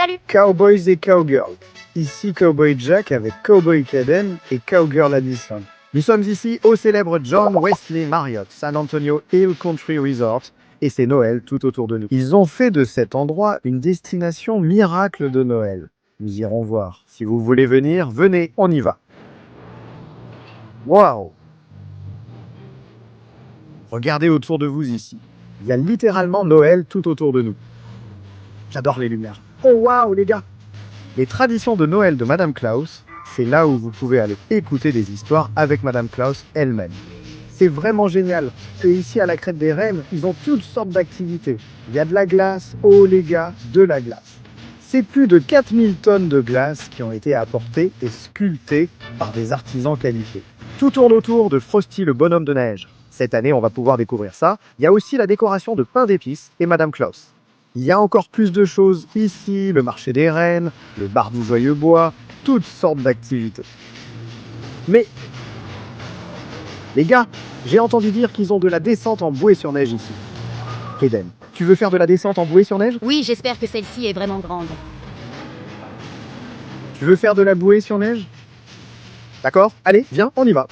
Salut. Cowboys et Cowgirls. Ici Cowboy Jack avec Cowboy Caden et Cowgirl Addison. Nous sommes ici au célèbre John Wesley Marriott San Antonio Hill Country Resort et c'est Noël tout autour de nous. Ils ont fait de cet endroit une destination miracle de Noël. Nous irons voir. Si vous voulez venir, venez, on y va. Waouh! Regardez autour de vous ici. Il y a littéralement Noël tout autour de nous. J'adore les lumières. Oh waouh les gars! Les traditions de Noël de Madame Claus, c'est là où vous pouvez aller écouter des histoires avec Madame Claus elle-même. C'est vraiment génial. Et ici à la Crête des Reines, ils ont toutes sortes d'activités. Il y a de la glace, oh les gars, de la glace. C'est plus de 4000 tonnes de glace qui ont été apportées et sculptées par des artisans qualifiés. Tout tourne autour de Frosty le bonhomme de neige. Cette année, on va pouvoir découvrir ça. Il y a aussi la décoration de pain d'épices et Madame Claus. Il y a encore plus de choses ici, le marché des rennes, le bar du Joyeux Bois, toutes sortes d'activités. Mais, les gars, j'ai entendu dire qu'ils ont de la descente en bouée sur neige ici. Kaden, tu veux faire de la descente en bouée sur neige? Oui, j'espère que celle-ci est vraiment grande. Tu veux faire de la bouée sur neige? D'accord, allez, viens, on y va.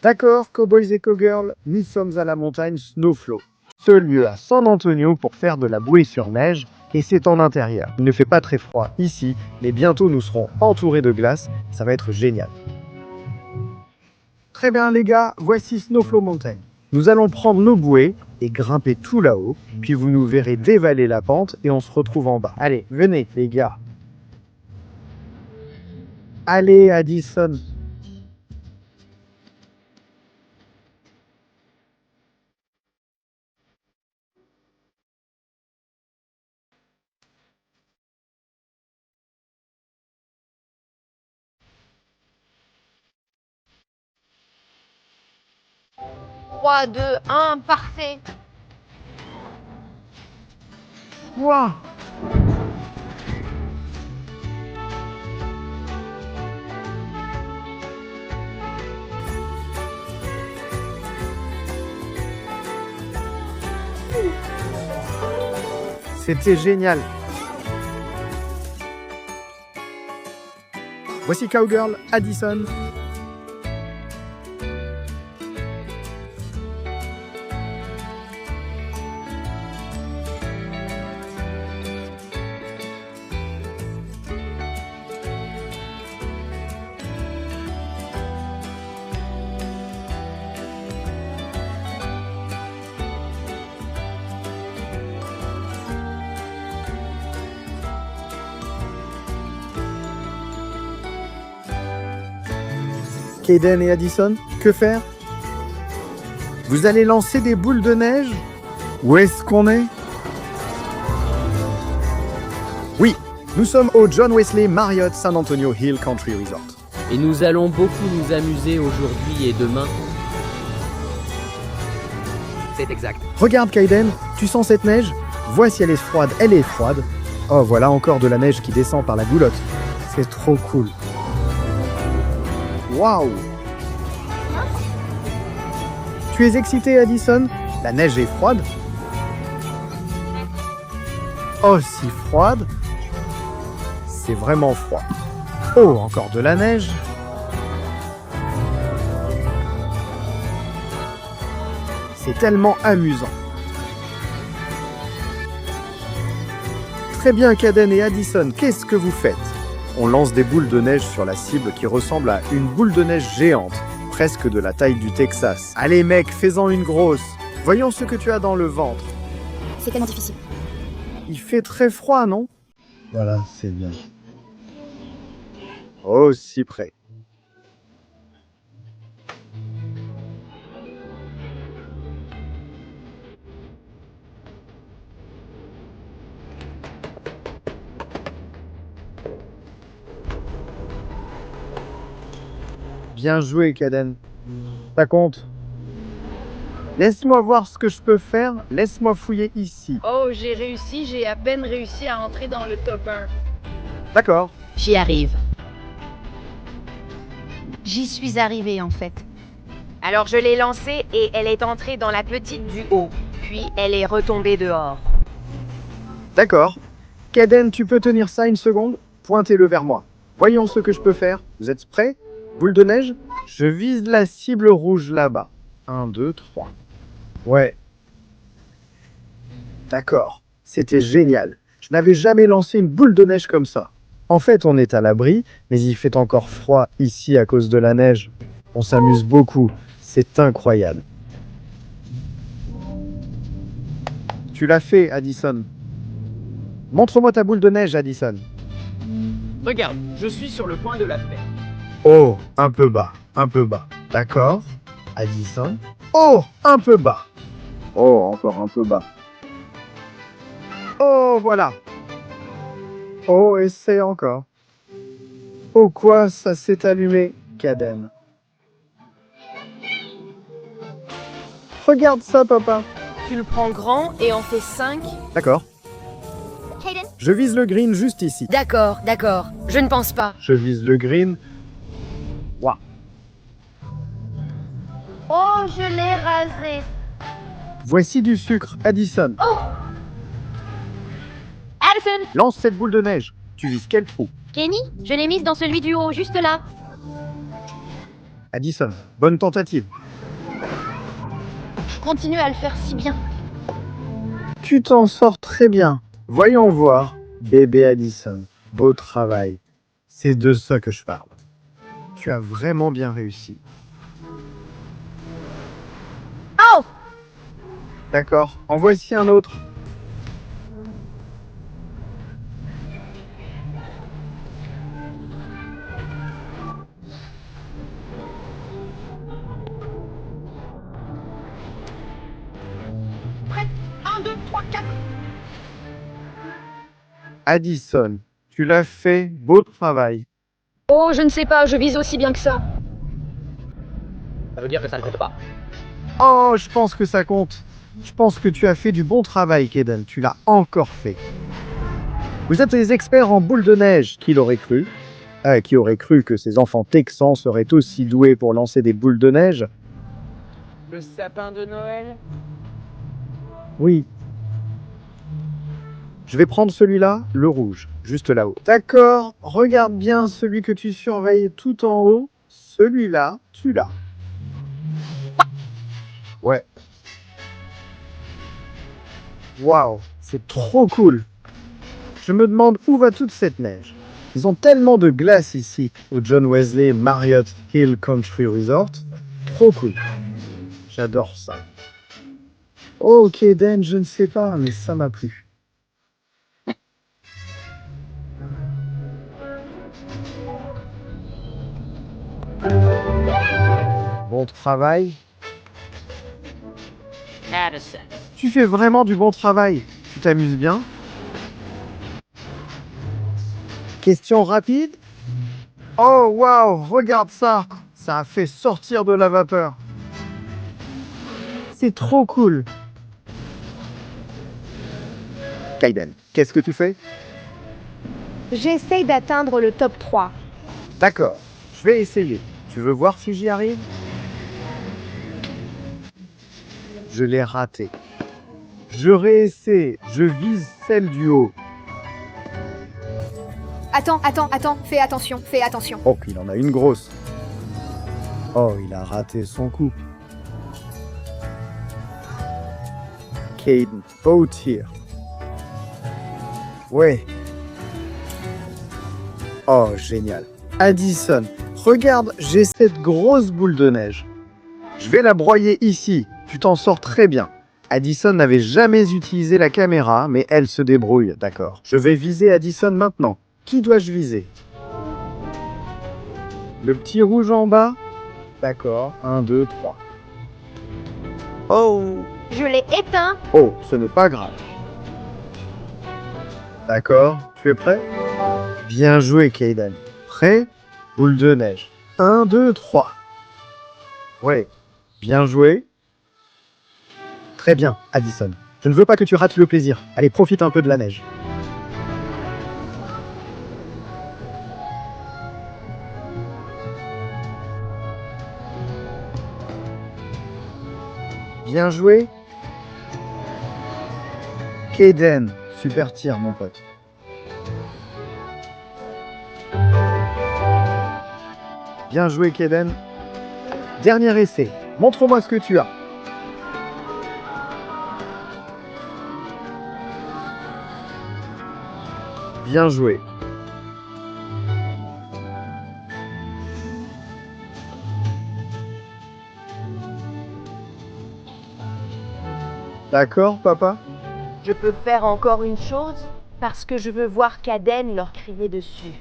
D'accord, Cowboys et Cowgirls, nous sommes à la montagne Snowflow. Ce lieu à San Antonio pour faire de la bouée sur neige, et c'est en intérieur. Il ne fait pas très froid ici, mais bientôt nous serons entourés de glace, ça va être génial. Très bien les gars, voici Snowflow Mountain. Nous allons prendre nos bouées et grimper tout là-haut, puis vous nous verrez dévaler la pente et on se retrouve en bas. Allez, venez les gars. Allez Addison. Trois, deux, un, parfait. Wow. C'était génial. Voici Cowgirl, Addison. Kaden et Addison, que faire? Vous allez lancer des boules de neige? Où est-ce qu'on est? Oui, nous sommes au John Wesley Marriott San Antonio Hill Country Resort. Et nous allons beaucoup nous amuser aujourd'hui et demain. C'est exact. Regarde Kaden, tu sens cette neige? Vois si elle est froide, elle est froide. Oh, voilà encore de la neige qui descend par la goulotte. C'est trop cool. Waouh! Tu es excité, Addison? La neige est froide? Oh, si froide! C'est vraiment froid. Oh, encore de la neige. C'est tellement amusant. Très bien, Kaden et Addison, qu'est-ce que vous faites? On lance des boules de neige sur la cible qui ressemble à une boule de neige géante, presque de la taille du Texas. Allez mec, fais-en une grosse. Voyons ce que tu as dans le ventre. C'est tellement difficile. Il fait très froid, non? Voilà, c'est bien. Oh, si près. Bien joué, Kaden. Ça compte. Laisse-moi voir ce que je peux faire. Laisse-moi fouiller ici. Oh, j'ai à peine réussi à entrer dans le top 1. D'accord. J'y arrive. J'y suis arrivée en fait. Alors je l'ai lancée et elle est entrée dans la petite du haut. Puis elle est retombée dehors. D'accord. Kaden, tu peux tenir ça une seconde? Pointez-le vers moi. Voyons ce que je peux faire. Vous êtes prêts? Boule de neige? Je vise la cible rouge là-bas. 1, 2, 3. Ouais. D'accord. C'était génial. Je n'avais jamais lancé une boule de neige comme ça. En fait, on est à l'abri, mais il fait encore froid ici à cause de la neige. On s'amuse beaucoup. C'est incroyable. Tu l'as fait, Addison. Montre-moi ta boule de neige, Addison. Regarde, je suis sur le point de la faire. Oh, un peu bas, un peu bas. D'accord. Addison. Oh, un peu bas. Oh, encore un peu bas. Oh, voilà. Oh, essaie encore. Oh, quoi, ça s'est allumé, Kaden. Regarde ça, papa. Tu le prends grand et en fais 5. D'accord. Kaden? Je vise le green juste ici. D'accord, d'accord. Je ne pense pas. Je vise le green. Waouh. Oh, je l'ai rasé. Voici du sucre, Addison. Addison! Lance cette boule de neige. Tu vises quel trou? Kenny, je l'ai mise dans celui du haut, juste là. Addison, bonne tentative. Je continue à le faire si bien. Tu t'en sors très bien. Voyons voir, bébé Addison. Beau travail. C'est de ça que je parle. Tu as vraiment bien réussi. Oh! D'accord, en voici un autre. Prête? 1, 2, 3, 4. Addison, tu l'as fait, beau travail. Oh, je ne sais pas, je vise aussi bien que ça. Ça veut dire que ça ne compte pas. Oh, je pense que ça compte. Je pense que tu as fait du bon travail, Kaden. Tu l'as encore fait. Vous êtes des experts en boules de neige. Qui l'aurait cru? Qui aurait cru que ces enfants texans seraient aussi doués pour lancer des boules de neige? Le sapin de Noël? Oui. Je vais prendre celui-là, le rouge, juste là-haut. D'accord, regarde bien celui que tu surveilles tout en haut. Celui-là, tu l'as. Ouais. Waouh, c'est trop cool. Je me demande où va toute cette neige. Ils ont tellement de glace ici, au John Wesley Marriott Hill Country Resort. Trop cool. J'adore ça. Ok, Dan, je ne sais pas, mais ça m'a plu. Bon travail. Addison. Tu fais vraiment du bon travail. Tu t'amuses bien? Question rapide? Oh, waouh, regarde ça. Ça a fait sortir de la vapeur. C'est trop cool. Kaiden, qu'est-ce que tu fais? J'essaye d'atteindre le top 3. D'accord, je vais essayer. Tu veux voir si j'y arrive? Je l'ai raté. Je réessaie. Je vise celle du haut. Attends, fais attention. Oh, il en a une grosse. Oh, il a raté son coup. Kaden, beau tir. Ouais. Oh, génial. Addison, regarde, j'ai cette grosse boule de neige. Je vais la broyer ici. Tu t'en sors très bien. Addison n'avait jamais utilisé la caméra, mais elle se débrouille, d'accord. Je vais viser Addison maintenant. Qui dois-je viser? Le petit rouge en bas? D'accord, 1, 2, 3. Oh! Je l'ai éteint. Oh, ce n'est pas grave. D'accord, tu es prêt? Bien joué, Kaden. Prêt? Boule de neige. 1, 2, 3. Ouais, bien joué. Très bien, Addison. Je ne veux pas que tu rates le plaisir. Allez, profite un peu de la neige. Bien joué. Kaden, super tir mon pote. Bien joué Kaden. Dernier essai. Montre-moi ce que tu as. Bien joué. D'accord, papa? Je peux faire encore une chose parce que je veux voir Kaden leur crier dessus.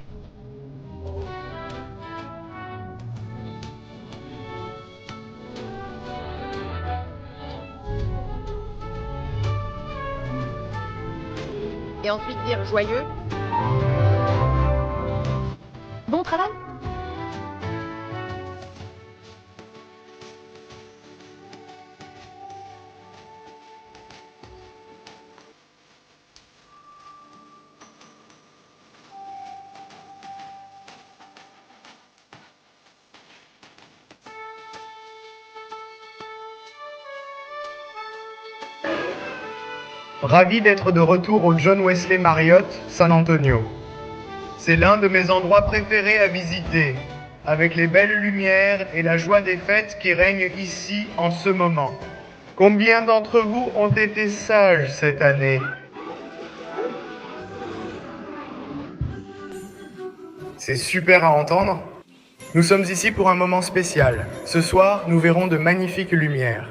Et ensuite dire joyeux. Bon travail. Ravi d'être de retour au John Wesley Marriott, San Antonio. C'est l'un de mes endroits préférés à visiter, avec les belles lumières et la joie des fêtes qui règnent ici en ce moment. Combien d'entre vous ont été sages cette année? C'est super à entendre. Nous sommes ici pour un moment spécial. Ce soir, nous verrons de magnifiques lumières.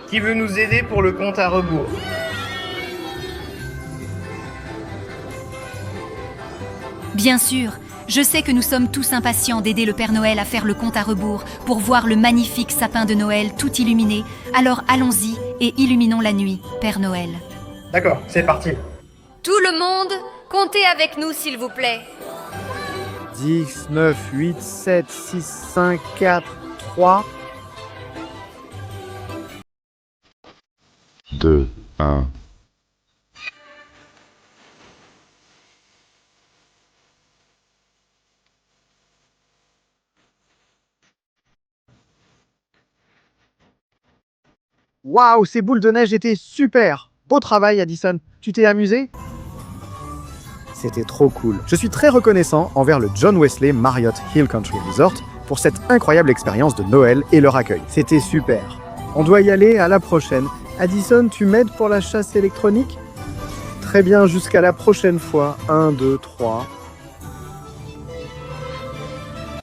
Qui veut nous aider pour le compte à rebours? Bien sûr, je sais que nous sommes tous impatients d'aider le Père Noël à faire le compte à rebours pour voir le magnifique sapin de Noël tout illuminé. Alors allons-y et illuminons la nuit, Père Noël. D'accord, c'est parti. Tout le monde, comptez avec nous s'il vous plaît. 10, 9, 8, 7, 6, 5, 4, 3. 2, 1. Waouh, ces boules de neige étaient super! Beau travail, Addison. Tu t'es amusé? C'était trop cool. Je suis très reconnaissant envers le John Wesley Marriott Hill Country Resort pour cette incroyable expérience de Noël et leur accueil. C'était super. On doit y aller, à la prochaine. Addison, tu m'aides pour la chasse électronique? Très bien, jusqu'à la prochaine fois. 1, 2, 3...